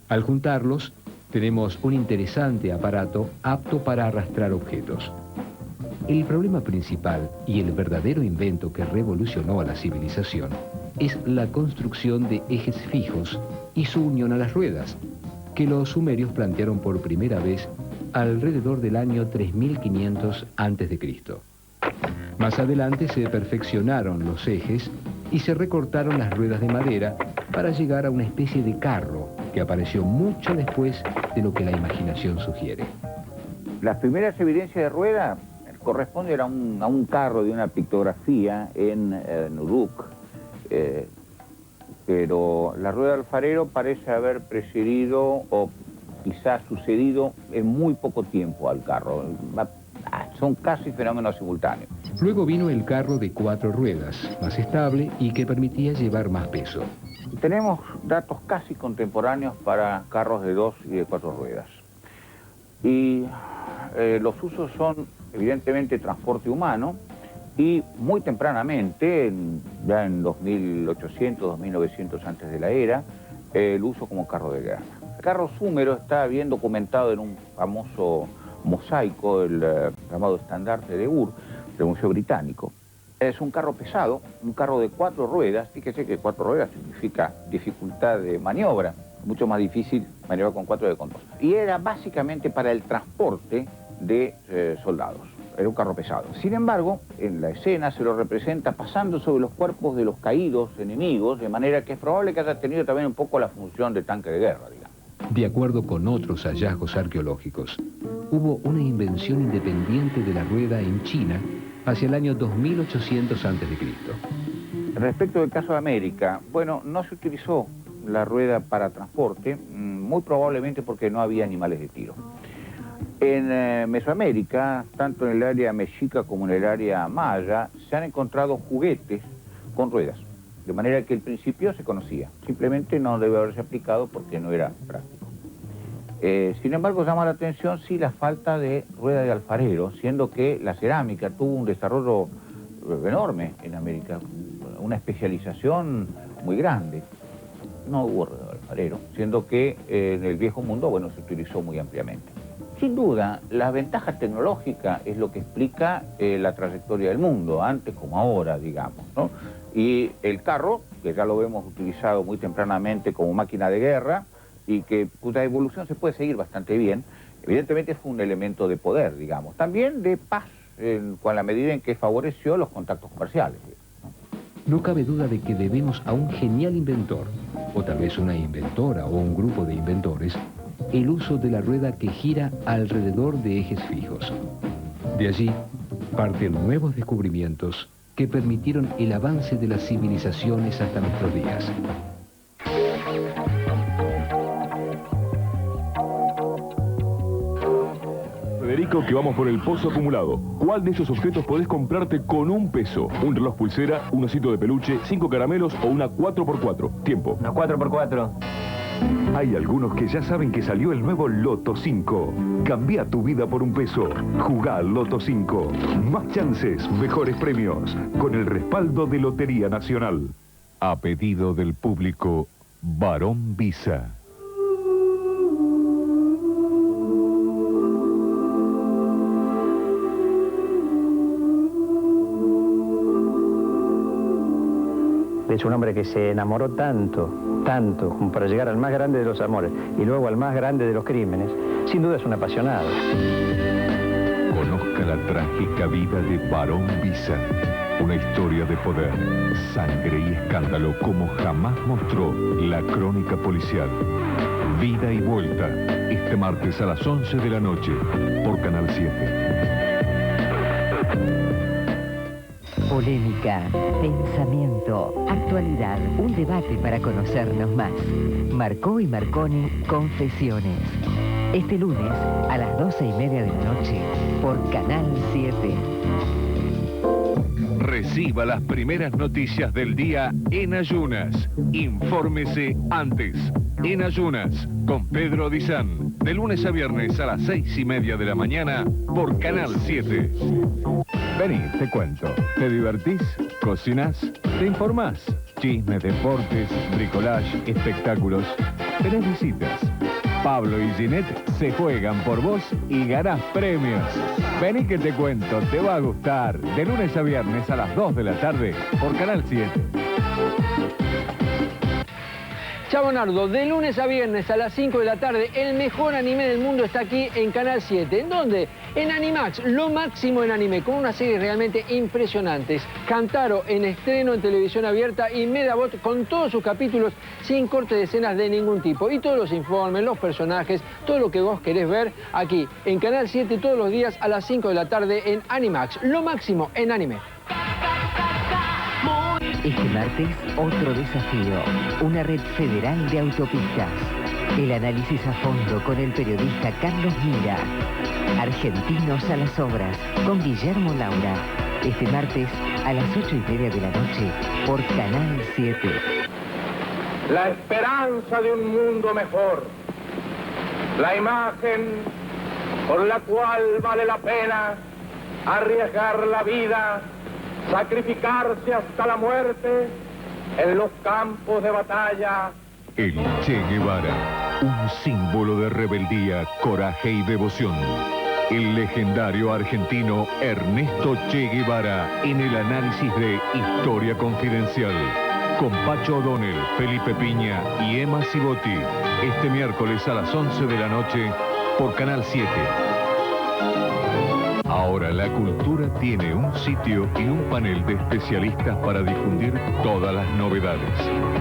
Al juntarlos, tenemos un interesante aparato apto para arrastrar objetos. El problema principal y el verdadero invento que revolucionó a la civilización es la construcción de ejes fijos y su unión a las ruedas, que los sumerios plantearon por primera vez alrededor del año 3500 a.C. Más adelante se perfeccionaron los ejes y se recortaron las ruedas de madera para llegar a una especie de carro que apareció mucho después de lo que la imaginación sugiere. Las primeras evidencias de rueda corresponden a un carro de una pictografía en Uruk, pero la rueda de alfarero parece haber precedido o quizás sucedido en muy poco tiempo al carro. Son casi fenómenos simultáneos. Luego vino el carro de 4 ruedas, más estable y que permitía llevar más peso. Tenemos datos casi contemporáneos para carros de 2 y de 4 ruedas. Y los usos son evidentemente transporte humano y muy tempranamente, ya en 2800, 2900 antes de la era, el uso como carro de guerra. El carro súmero está bien documentado en un famoso mosaico, el llamado estandarte de Ur, del Museo Británico. Es un carro pesado, un carro de 4 ruedas. Fíjese que 4 ruedas significa dificultad de maniobra, mucho más difícil maniobrar con 4 que con 2. Y era básicamente para el transporte de soldados. Era un carro pesado. Sin embargo, en la escena se lo representa pasando sobre los cuerpos de los caídos enemigos, de manera que es probable que haya tenido también un poco la función de tanque de guerra, digamos. De acuerdo con otros hallazgos arqueológicos, hubo una invención independiente de la rueda en China hacia el año 2800 a.C. Respecto del caso de América, bueno, no se utilizó la rueda para transporte, muy probablemente porque no había animales de tiro. En Mesoamérica, tanto en el área mexica como en el área maya, se han encontrado juguetes con ruedas, de manera que el principio se conocía, simplemente no debe haberse aplicado porque no era práctico. Sin embargo, llama la atención sí la falta de rueda de alfarero, siendo que la cerámica tuvo un desarrollo enorme en América, una especialización muy grande. No hubo rueda de alfarero, siendo que en el viejo mundo, bueno, se utilizó muy ampliamente. Sin duda, la ventaja tecnológica es lo que explica la trayectoria del mundo, antes como ahora, digamos, ¿no? Y el carro, que ya lo vemos utilizado muy tempranamente como máquina de guerra, y que cuya evolución se puede seguir bastante bien, evidentemente fue un elemento de poder, digamos. También de paz, con la medida en que favoreció los contactos comerciales. No cabe duda de que debemos a un genial inventor, o tal vez una inventora o un grupo de inventores, el uso de la rueda que gira alrededor de ejes fijos. De allí parten nuevos descubrimientos que permitieron el avance de las civilizaciones hasta nuestros días. Federico, que vamos por el pozo acumulado. ¿Cuál de esos objetos podés comprarte con un peso? ¿Un reloj pulsera, un osito de peluche, 5 caramelos o una 4x4? Tiempo. Una 4x4. Hay algunos que ya saben que salió el nuevo Loto 5. Cambia tu vida por un peso. Jugá al Loto 5. Más chances, mejores premios. Con el respaldo de Lotería Nacional. A pedido del público, Barón Visa. Es un hombre que se enamoró tanto, como para llegar al más grande de los amores y luego al más grande de los crímenes. Sin duda es un apasionado. Conozca la trágica vida de Barón Visa. Una historia de poder, sangre y escándalo como jamás mostró la crónica policial. Vida y vuelta, este martes a las 11 de la noche, por Canal 7. Polémica, pensamiento, actualidad, un debate para conocernos más. Marcó y Marconi, Confesiones. Este lunes a las 12:30 de la noche por Canal 7. Reciba las primeras noticias del día en ayunas. Infórmese antes. En ayunas, con Pedro Dizán. De lunes a viernes a las 6:30 de la mañana por Canal 7. Vení, te cuento. ¿Te divertís? ¿Cocinás? ¿Te informás? Chismes, deportes, bricolage, espectáculos. ¿Tenés visitas? Pablo y Ginette se juegan por vos y ganás premios. Vení que te cuento, te va a gustar. De lunes a viernes a las 2 de la tarde por Canal 7. Chavo Nardo, de lunes a viernes a las 5 de la tarde, el mejor anime del mundo está aquí en Canal 7. ¿En dónde? En Animax, lo máximo en anime, con unas series realmente impresionantes. Kantaro en estreno en televisión abierta y Medabot con todos sus capítulos sin corte de escenas de ningún tipo. Y todos los informes, los personajes, todo lo que vos querés ver aquí en Canal 7 todos los días a las 5 de la tarde en Animax, lo máximo en anime. Este martes, otro desafío, una red federal de autopistas. El análisis a fondo con el periodista Carlos Mira. Argentinos a las obras, con Guillermo Laura. Este martes, a las 8:30 de la noche, por Canal 7. La esperanza de un mundo mejor. La imagen por la cual vale la pena arriesgar la vida, sacrificarse hasta la muerte en los campos de batalla. El Che Guevara, un símbolo de rebeldía, coraje y devoción. El legendario argentino Ernesto Che Guevara en el análisis de Historia Confidencial. Con Pacho O'Donnell, Felipe Piña y Emma Cibotti. Este miércoles a las 11 de la noche por Canal 7. Ahora la cultura tiene un sitio y un panel de especialistas para difundir todas las novedades.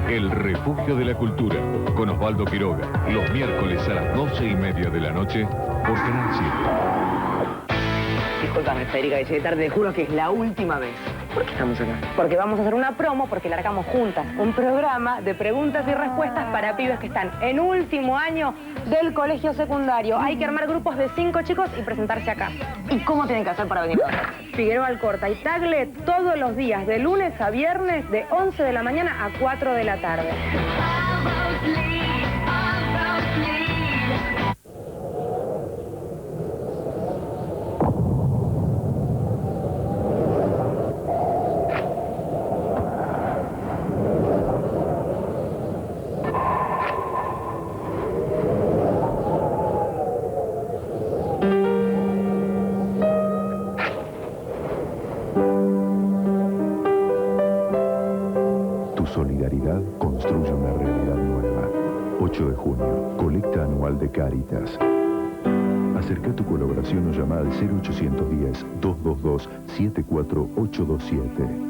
El Refugio de la Cultura, con Osvaldo Quiroga, los miércoles a las 12:30 de la noche por Canal 7. Disculpame, Federica, que llegué tarde, te juro que es la última vez. ¿Por qué estamos acá? Porque vamos a hacer una promo, porque largamos juntas un programa de preguntas y respuestas para pibes que están en último año del colegio secundario. Hay que armar grupos de 5 chicos y presentarse acá. ¿Y cómo tienen que hacer para venir acá? Figueroa Alcorta y Tagle todos los días, de lunes a viernes, de 11 de la mañana a 4 de la tarde. Solidaridad construye una realidad nueva. 8 de junio, colecta anual de Cáritas. Acerca tu colaboración o llama al 0810-222-74827.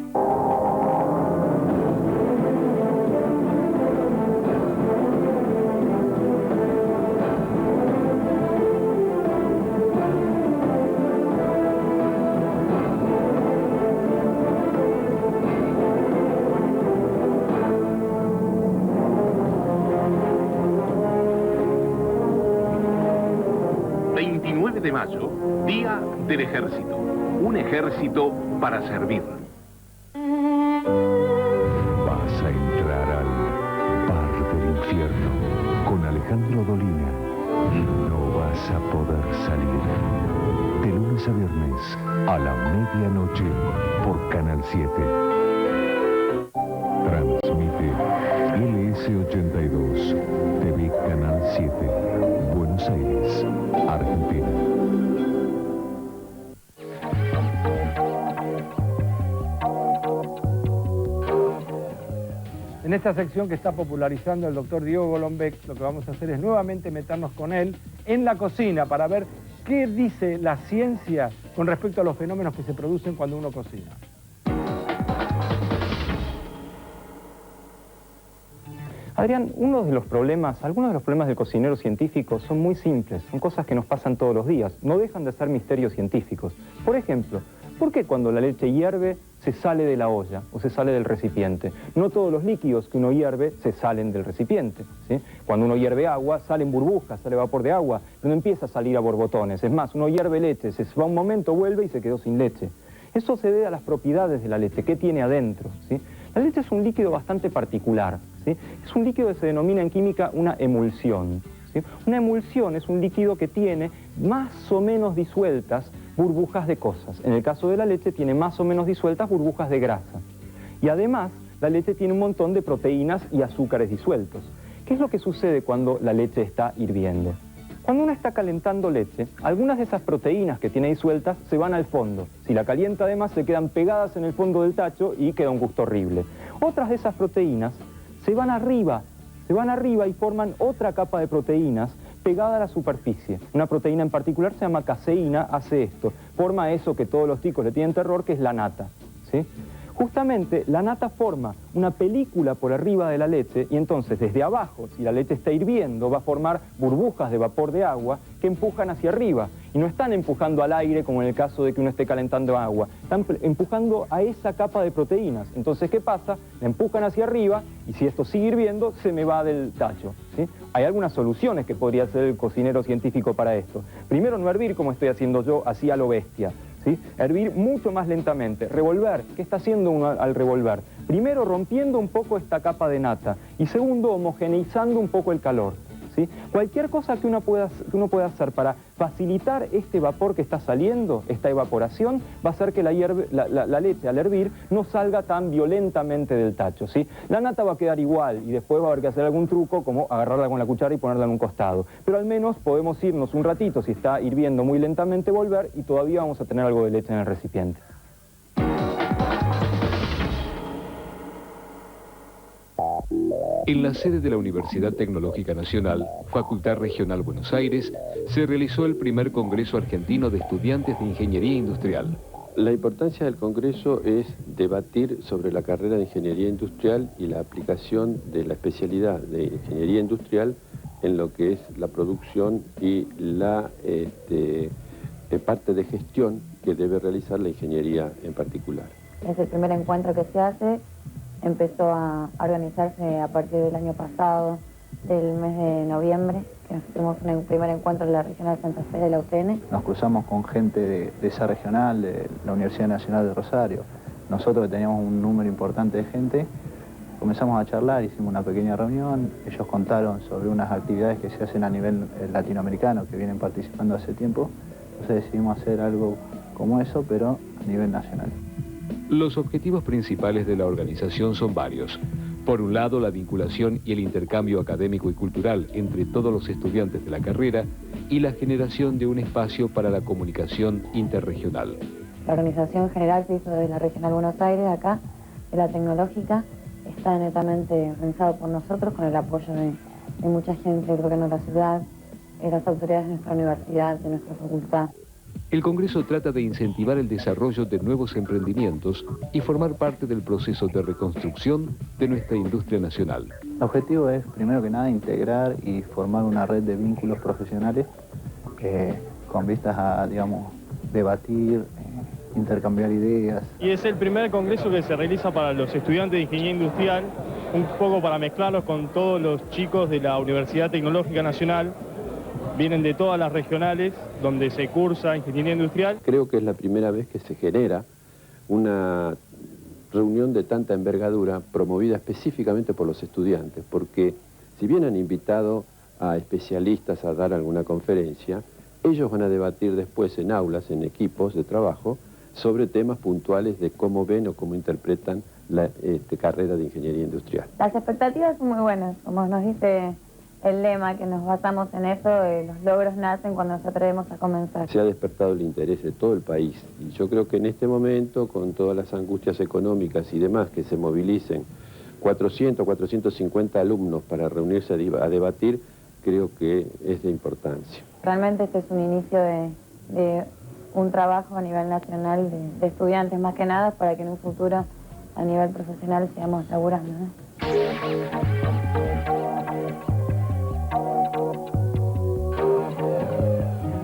De mayo, Día del Ejército. Un ejército para servir. Vas a entrar al bar del infierno con Alejandro Dolina y no vas a poder salir. De lunes a viernes a la medianoche por Canal 7. Transmite LS82, TV Canal 7, Buenos Aires, Argentina. En esta sección que está popularizando el doctor Diego Golombek, lo que vamos a hacer es nuevamente meternos con él en la cocina para ver qué dice la ciencia con respecto a los fenómenos que se producen cuando uno cocina. Adrián, algunos de los problemas del cocinero científico son muy simples, son cosas que nos pasan todos los días, no dejan de ser misterios científicos. Por ejemplo, ¿por qué cuando la leche hierve se sale de la olla o se sale del recipiente. No todos los líquidos que uno hierve se salen del recipiente, ¿sí? Cuando uno hierve agua, salen burbujas, sale vapor de agua, no empieza a salir a borbotones. Es más, uno hierve leche, se va un momento, vuelve y se quedó sin leche. Eso se debe a las propiedades de la leche, qué tiene adentro, ¿sí? La leche es un líquido bastante particular, ¿sí? Es un líquido que se denomina en química una emulsión, ¿sí? Una emulsión es un líquido que tiene más o menos disueltas burbujas de cosas. En el caso de la leche tiene más o menos disueltas burbujas de grasa. Y además, la leche tiene un montón de proteínas y azúcares disueltos. ¿Qué es lo que sucede cuando la leche está hirviendo? Cuando uno está calentando leche, algunas de esas proteínas que tiene disueltas se van al fondo. Si la calienta además, se quedan pegadas en el fondo del tacho y queda un gusto horrible. Otras de esas proteínas se van arriba y forman otra capa de proteínas pegada a la superficie. Una proteína en particular se llama caseína, hace esto. Forma eso que todos los chicos le tienen terror, que es la nata, ¿sí? Justamente la nata forma una película por arriba de la leche y entonces desde abajo, si la leche está hirviendo, va a formar burbujas de vapor de agua que empujan hacia arriba. Y no están empujando al aire como en el caso de que uno esté calentando agua, están empujando a esa capa de proteínas. Entonces, ¿qué pasa? La empujan hacia arriba y si esto sigue hirviendo, se me va del tacho, ¿sí? Hay algunas soluciones que podría hacer el cocinero científico para esto. Primero, no hervir como estoy haciendo yo, así a lo bestia, ¿sí? Hervir mucho más lentamente. Revolver. ¿Qué está haciendo uno al revolver? Primero, rompiendo un poco esta capa de nata y segundo, homogeneizando un poco el calor, ¿sí? Cualquier cosa que uno pueda hacer para facilitar este vapor que está saliendo, esta evaporación, va a hacer que la leche al hervir no salga tan violentamente del tacho, ¿sí? La nata va a quedar igual y después va a haber que hacer algún truco como agarrarla con la cuchara y ponerla en un costado. Pero al menos podemos irnos un ratito, si está hirviendo muy lentamente, volver y todavía vamos a tener algo de leche en el recipiente. En la sede de la Universidad Tecnológica Nacional, Facultad Regional Buenos Aires, se realizó el primer Congreso Argentino de Estudiantes de Ingeniería Industrial. La importancia del Congreso es debatir sobre la carrera de Ingeniería Industrial y la aplicación de la especialidad de Ingeniería Industrial en lo que es la producción y la parte de gestión que debe realizar la ingeniería en particular. Es el primer encuentro que se hace. Empezó a organizarse a partir del año pasado, del mes de noviembre, que hicimos un primer encuentro en la Regional Santa Fe de la UTN. Nos cruzamos con gente de esa regional, de la Universidad Nacional de Rosario. Nosotros que teníamos un número importante de gente, comenzamos a charlar, hicimos una pequeña reunión, ellos contaron sobre unas actividades que se hacen a nivel latinoamericano, que vienen participando hace tiempo, entonces decidimos hacer algo como eso, pero a nivel nacional. Los objetivos principales de la organización son varios. Por un lado, la vinculación y el intercambio académico y cultural entre todos los estudiantes de la carrera y la generación de un espacio para la comunicación interregional. La organización general se hizo desde la Regional Buenos Aires, acá, de la Tecnológica, está netamente organizado por nosotros con el apoyo de mucha gente del gobierno de la ciudad, de las autoridades de nuestra universidad, de nuestra facultad. El Congreso trata de incentivar el desarrollo de nuevos emprendimientos y formar parte del proceso de reconstrucción de nuestra industria nacional. El objetivo es, primero que nada, integrar y formar una red de vínculos profesionales con vistas a, digamos, debatir, intercambiar ideas. Y es el primer congreso que se realiza para los estudiantes de Ingeniería Industrial, un poco para mezclarlos con todos los chicos de la Universidad Tecnológica Nacional. Vienen de todas las regionales donde se cursa Ingeniería Industrial. Creo que es la primera vez que se genera una reunión de tanta envergadura promovida específicamente por los estudiantes, porque si bien han invitado a especialistas a dar alguna conferencia, ellos van a debatir después en aulas, en equipos de trabajo, sobre temas puntuales de cómo ven o cómo interpretan la carrera de Ingeniería Industrial. Las expectativas son muy buenas, como nos dice el lema, que nos basamos en eso, los logros nacen cuando nos atrevemos a comenzar. Se ha despertado el interés de todo el país y yo creo que en este momento, con todas las angustias económicas y demás, que se movilicen 400, 450 alumnos para reunirse a debatir, creo que es de importancia. Realmente este es un inicio de un trabajo a nivel nacional de estudiantes más que nada, para que en un futuro a nivel profesional sigamos laburando, ¿no?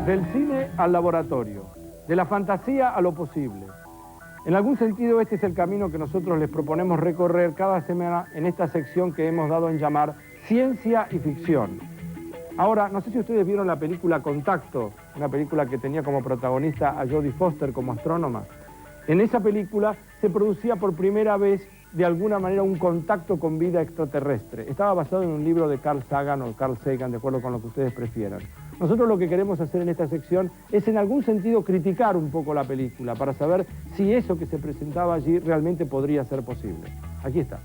Del cine al laboratorio, de la fantasía a lo posible. En algún sentido, este es el camino que nosotros les proponemos recorrer cada semana en esta sección que hemos dado en llamar Ciencia y Ficción. Ahora, no sé si ustedes vieron la película Contacto, una película que tenía como protagonista a Jodie Foster como astrónoma. En esa película se producía por primera vez, de alguna manera, un contacto con vida extraterrestre. Estaba basado en un libro de Carl Sagan o Carl Sagan, de acuerdo con lo que ustedes prefieran. Nosotros lo que queremos hacer en esta sección es en algún sentido criticar un poco la película para saber si eso que se presentaba allí realmente podría ser posible. Aquí está.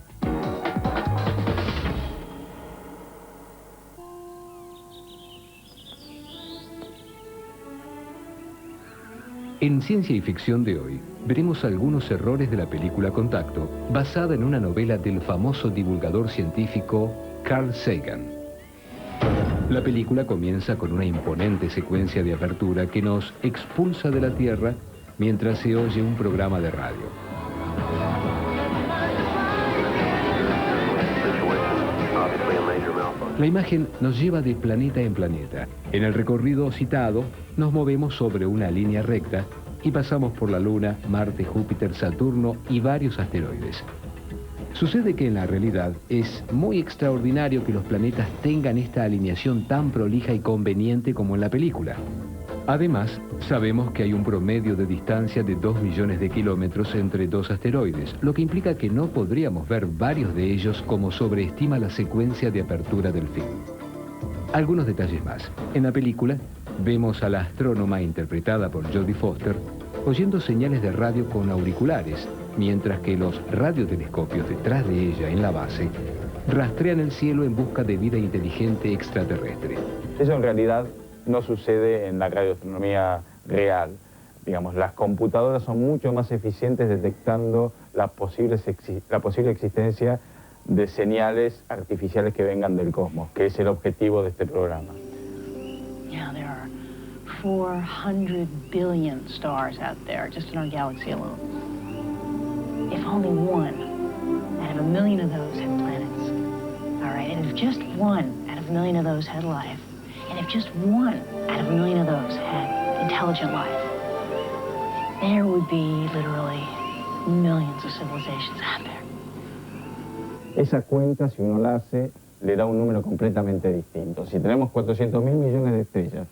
En Ciencia y Ficción de hoy, veremos algunos errores de la película Contacto, basada en una novela del famoso divulgador científico Carl Sagan. La película comienza con una imponente secuencia de apertura que nos expulsa de la Tierra mientras se oye un programa de radio. La imagen nos lleva de planeta en planeta. En el recorrido citado, nos movemos sobre una línea recta y pasamos por la Luna, Marte, Júpiter, Saturno y varios asteroides. Sucede que en la realidad es muy extraordinario que los planetas tengan esta alineación tan prolija y conveniente como en la película. Además, sabemos que hay un promedio de distancia de 2 millones de kilómetros entre dos asteroides, lo que implica que no podríamos ver varios de ellos como sobreestima la secuencia de apertura del film. Algunos detalles más. En la película, vemos a la astrónoma interpretada por Jodie Foster oyendo señales de radio con auriculares, mientras que los radiotelescopios detrás de ella en la base rastrean el cielo en busca de vida inteligente extraterrestre. Eso en realidad no sucede en la radioastronomía real. Digamos, las computadoras son mucho más eficientes detectando la posible existencia de señales artificiales que vengan del cosmos, que es el objetivo de este programa. Yeah, there are 400 billion stars out there just in our galaxy alone. If only one out of a million of those had planets, all right, and if just one out of a million of those had life, and if just one out of a million of those had intelligent life, there would be literally millions of civilizations out there. Esa cuenta, si uno la hace, le da un número completamente distinto. Si tenemos 400.000 millones de estrellas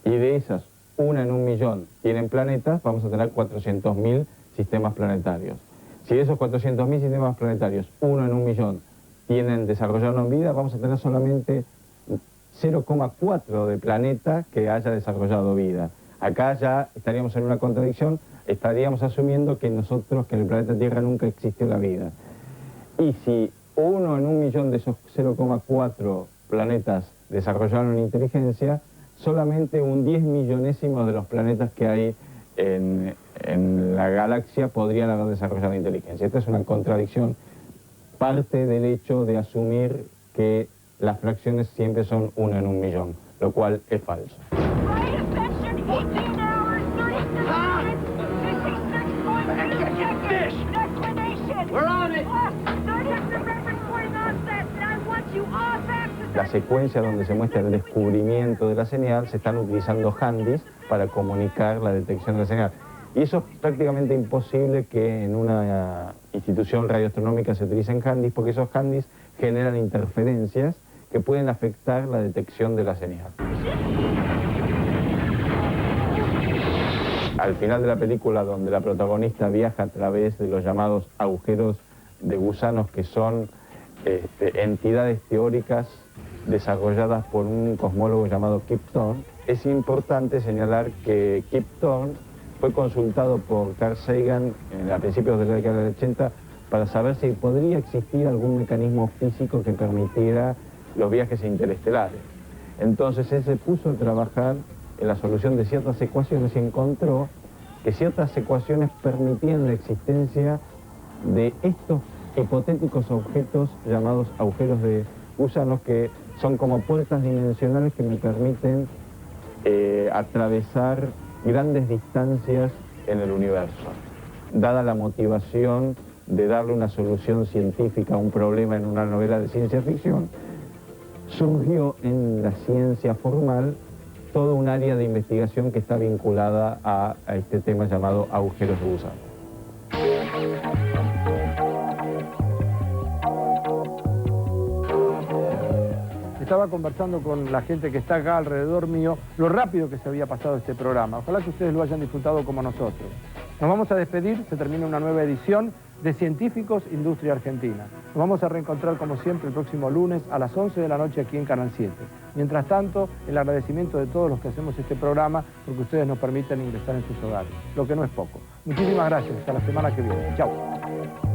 y de esas, una en 1 millón tienen planetas, vamos a tener 400.000 sistemas planetarios. Si de esos 400.000 sistemas planetarios, 1 en 1 millón tienen desarrollado en vida, vamos a tener solamente 0,4 de planeta que haya desarrollado vida. Acá ya estaríamos en una contradicción, estaríamos asumiendo que nosotros, que en el planeta Tierra nunca existió la vida. Y si 1 en 1 millón de esos 0,4 planetas desarrollaron inteligencia, solamente un 10 millonésimo de los planetas que hay en la galaxia podrían haber desarrollado inteligencia. Esta es una contradicción, parte del hecho de asumir que las fracciones siempre son 1 en 1 millón, lo cual es falso. La secuencia donde se muestra el descubrimiento de la señal, se están utilizando handys para comunicar la detección de la señal. Y eso es prácticamente imposible que en una institución radioastronómica se utilicen handys, porque esos handys generan interferencias que pueden afectar la detección de la señal. Al final de la película, donde la protagonista viaja a través de los llamados agujeros de gusanos, que son entidades teóricas desarrolladas por un cosmólogo llamado Kip Thorne, es importante señalar que Kip Thorne fue consultado por Carl Sagan a principios de la década del 80 para saber si podría existir algún mecanismo físico que permitiera los viajes interestelares. Entonces él se puso a trabajar en la solución de ciertas ecuaciones y encontró que ciertas ecuaciones permitían la existencia de estos hipotéticos objetos llamados agujeros de gusanos, que son como puertas dimensionales que me permiten atravesar grandes distancias en el universo. Dada la motivación de darle una solución científica a un problema en una novela de ciencia ficción, surgió en la ciencia formal todo un área de investigación que está vinculada a este tema llamado agujeros de gusano. Estaba conversando con la gente que está acá alrededor mío, lo rápido que se había pasado este programa. Ojalá que ustedes lo hayan disfrutado como nosotros. Nos vamos a despedir, se termina una nueva edición de Científicos Industria Argentina. Nos vamos a reencontrar como siempre el próximo lunes a las 11 de la noche aquí en Canal 7. Mientras tanto, el agradecimiento de todos los que hacemos este programa porque ustedes nos permiten ingresar en sus hogares, lo que no es poco. Muchísimas gracias, hasta la semana que viene. Chao.